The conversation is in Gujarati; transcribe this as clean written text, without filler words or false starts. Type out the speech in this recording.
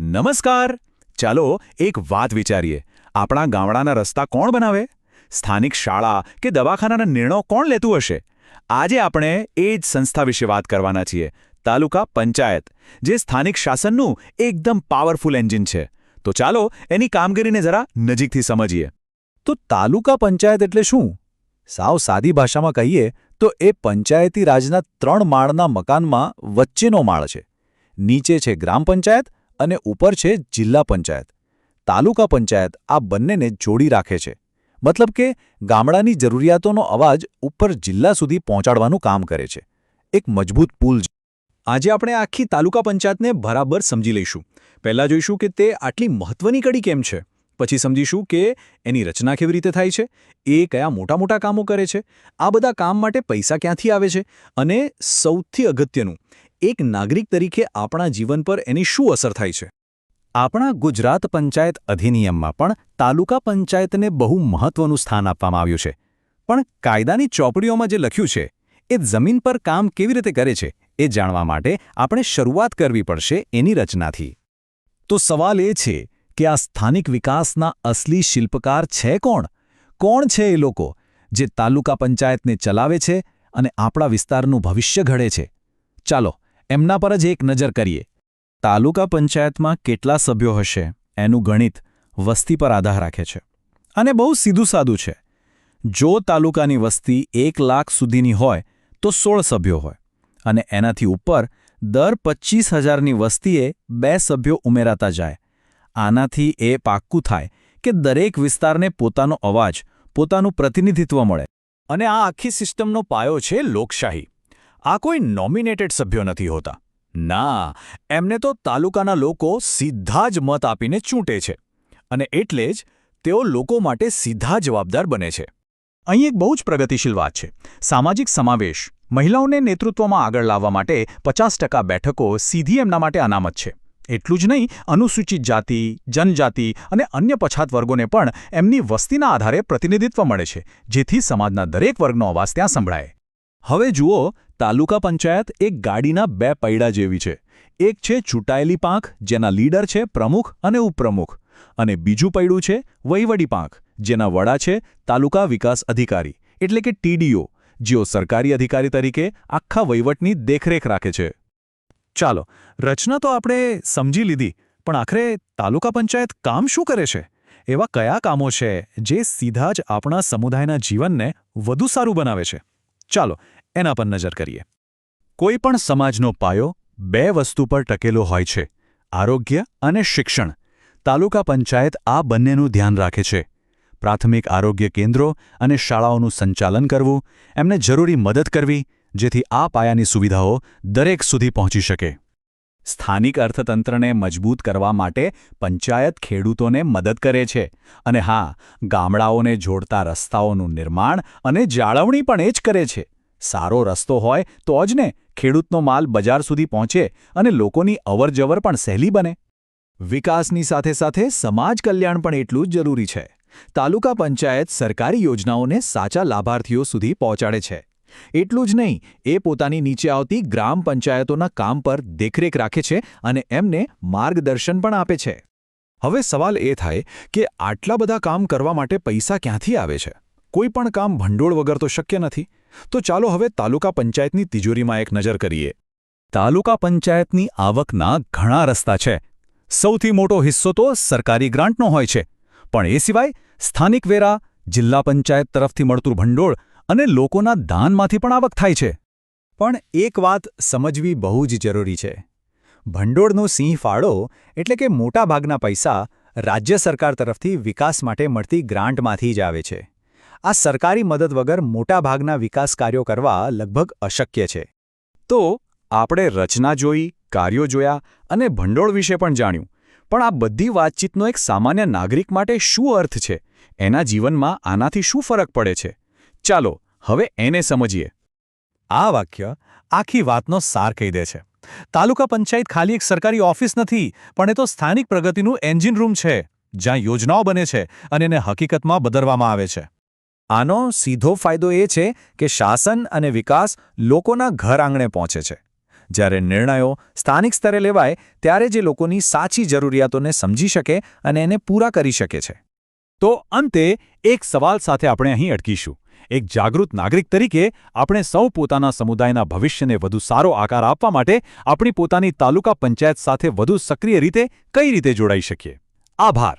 નમસ્કાર. ચાલો એક વાત વિચારીએ. આપણા ગામડાના રસ્તા કોણ બનાવે? સ્થાનિક શાળા કે દવાખાનાના નિર્ણયો કોણ લેતું હશે? આજે આપણે એ જ સંસ્થા વિશે વાત કરવાના છીએ. તાલુકા પંચાયત, જે સ્થાનિક શાસનનું એકદમ પાવરફુલ એન્જિન છે. તો ચાલો એની કામગીરીને જરા નજીકથી સમજીએ. તો તાલુકા પંચાયત એટલે શું? સાવ સાદી ભાષામાં કહીએ તો એ પંચાયતી રાજના 3 માળના મકાનમાં વચ્ચેનો માળ છે. નીચે છે ગ્રામ પંચાયત અને ઉપર છે જિલ્લા પંચાયત. તાલુકા પંચાયત આ બંનેને જોડી રાખે છે. મતલબ કે ગામડાની જરૂરિયાતોનો અવાજ ઉપર જિલ્લા સુધી પહોંચાડવાનું કામ કરે છે. એક મજબૂત પુલ. આજે આપણે આખી તાલુકા પંચાયતને બરાબર સમજી લઈશું. પહેલાં જોઈશું કે તે આટલી મહત્વની કડી કેમ છે. પછી સમજીશું કે એની રચના કેવી રીતે થાય છે, એ કયા મોટા કામો કરે છે, આ બધા કામ માટે પૈસા ક્યાંથી આવે છે, અને સૌથી અગત્યનું, એક નાગરિક તરીકે આપણા જીવન પર એની શું અસર થાય છે. આપણા ગુજરાત પંચાયત અધિનિયમમાં પણ તાલુકા પંચાયતને બહુ મહત્વનું સ્થાન આપવામાં આવ્યું છે. પણ કાયદાની ચોપડીઓમાં જે લખ્યું છે એ જમીન પર કામ કેવી રીતે કરે છે એ જાણવા માટે આપણે શરૂઆત કરવી પડશે એની રચનાથી. તો સવાલ એ છે કે આ સ્થાનિક વિકાસના અસલી શિલ્પકાર છે કોણ? કોણ છે એ લોકો જે તાલુકા પંચાયતને ચલાવે છે અને આપણા વિસ્તારનું ભવિષ્ય ઘડે છે? ચાલો એમના પર જ એક નજર કરીએ. તાલુકા પંચાયતમાં કેટલા સભ્યો હશે એનું ગણિત વસ્તી પર આધાર રાખે છે. અને બહુ સીધું સાદું છે. જો તાલુકાની વસ્તી 1 લાખ સુધીની હોય તો 16 સભ્યો હોય, અને એનાથી ઉપર દર 25,000ની વસ્તીએ 2 સભ્યો ઉમેરાતા જાય. આનાથી એ પાક્કું થાય કે દરેક વિસ્તારને પોતાનો અવાજ, પોતાનું પ્રતિનિધિત્વ મળે. અને આ આખી સિસ્ટમનો પાયો છે લોકશાહી. આ કોઈ નોમિનેટેડ સભ્યો નથી હોતા. ના, એમને તો તાલુકાના લોકો સીધા જ મત આપીને ચૂંટે છે. અને એટલે જ તેઓ લોકો માટે સીધા જવાબદાર બને છે. અહીં એક બહુ જ પ્રગતિશીલ વાત છે: સામાજિક સમાવેશ. મહિલાઓને નેતૃત્વમાં આગળ લાવવા માટે 50% બેઠકો સીધી એમના માટે અનામત છે. એટલું જ નહીં, અનુસૂચિત જાતિ, જનજાતિ અને અન્ય પછાત વર્ગોને પણ એમની વસ્તીના આધારે પ્રતિનિધિત્વ મળે છે, જેથી સમાજના દરેક વર્ગનો અવાજ ત્યાં સંભળાય. હવે જુઓ, તાલુકા પંચાયત એક ગાડીના 2 પૈડા જેવી છે. એક છે ચૂંટાયેલી પાંખ, જેના લીડર છે પ્રમુખ અને ઉપપ્રમુખ, અને બીજું પૈડું છે વહીવટી પાંખ, જેના વડા છે તાલુકા વિકાસ અધિકારી, એટલે કે TDO, જેઓ સરકારી અધિકારી તરીકે આખા વહીવટની દેખરેખ રાખે છે. ચાલો, રચના તો આપણે સમજી લીધી, પણ આખરે તાલુકા પંચાયત કામ શું કરે છે? એવા કયા કામો છે જે સીધા જ આપણા સમુદાયના જીવનને વધુ સારું બનાવે છે? ચાલો એના પર નજર કરીએ. કોઈ પણ સમાજનો પાયો 2 વસ્તુ પર ટકેલો હોય છે: આરોગ્ય અને શિક્ષણ. તાલુકા પંચાયત આ બંનેનું ધ્યાન રાખે છે. પ્રાથમિક આરોગ્ય કેન્દ્રો અને શાળાઓનું સંચાલન કરવું, એમને જરૂરી મદદ કરવી, જેથી આ પાયાની સુવિધાઓ દરેક સુધી પહોંચી શકે. સ્થાનિક અર્થતંત્રને મજબૂત કરવા માટે પંચાયત ખેડૂતોને મદદ કરે છે. અને હા, ગામડાઓને જોડતા રસ્તાઓનું નિર્માણ અને જાળવણી પણ એ જ કરે છે. સારો રસ્તો હોય તો જ ને ખેડૂતનો માલ બજાર સુધી પહોંચે અને લોકોની અવરજવર પણ સહેલી બને. વિકાસની સાથે સાથે સમાજ કલ્યાણ પણ એટલું જ જરૂરી છે. તાલુકા પંચાયત સરકારી યોજનાઓને સાચા લાભાર્થીઓ સુધી પહોંચાડે છે. એટલું જ નહીં, એ પોતાની નીચે આવતી ગ્રામ પંચાયતોના કામ પર દેખરેખ રાખે છે અને એમને માર્ગદર્શન પણ આપે છે. હવે સવાલ એ થાય કે આટલા બધા કામ કરવા માટે પૈસા ક્યાંથી આવે છે? કોઈ પણ કામ ભંડોળ વગર તો શક્ય નથી. તો ચાલો હવે તાલુકા પંચાયતની તિજોરીમાં એક નજર કરીએ. તાલુકા પંચાયતની આવકના ઘણા રસ્તા છે. સૌથી મોટો હિસ્સો તો સરકારી ગ્રાન્ટનો હોય છે. પણ એ સિવાય સ્થાનિક વેરા, જિલ્લા પંચાયત તરફથી મળતું ભંડોળ અને લોકોના દાનમાંથી પણ આવક થાય છે. પણ એક વાત સમજવી બહુ જ જરૂરી છે. ભંડોળનો સિંહ ફાળો, એટલે કે મોટાભાગના પૈસા રાજ્ય સરકાર તરફથી વિકાસ માટે મળતી ગ્રાન્ટમાંથી જ આવે છે. આ સરકારી મદદ વગર મોટાભાગના વિકાસ કાર્યો કરવા લગભગ અશક્ય છે. તો આપણે રચના જોઈ, કાર્યો જોયા અને ભંડોળ વિશે પણ જાણ્યું. પણ આ બધી વાતચીતનો એક સામાન્ય નાગરિક માટે શું અર્થ છે? એના જીવનમાં આનાથી શું ફરક પડે છે? ચાલો હવે એને સમજીએ. આ વાક્ય આખી વાતનો સાર કહી દે છે. તાલુકા પંચાયત ખાલી એક સરકારી ઓફિસ નથી, પણ એ તો સ્થાનિક પ્રગતિનું એન્જિન રૂમ છે, જ્યાં યોજનાઓ બને છે અને એને હકીકતમાં બદલવામાં આવે છે. આનો સીધો ફાયદો એ છે કે શાસન અને વિકાસ લોકોના ઘર આંગણે પહોંચે છે. જ્યારે નિર્ણયો સ્થાનિક સ્તરે લેવાય ત્યારે જે લોકોની સાચી જરૂરિયાતોને સમજી શકે અને એને પૂરા કરી શકે છે. તો અંતે એક સવાલ સાથે આપણે અહીં અટકીશું. એક જાગૃત નાગરિક તરીકે આપણે સૌ પોતાના સમુદાયના ભવિષ્યને વધુ સારો આકાર આપવા માટે આપણી પોતાની તાલુકા પંચાયત સાથે વધુ સક્રિય રીતે કઈ રીતે જોડાઈ શકીએ? આભાર.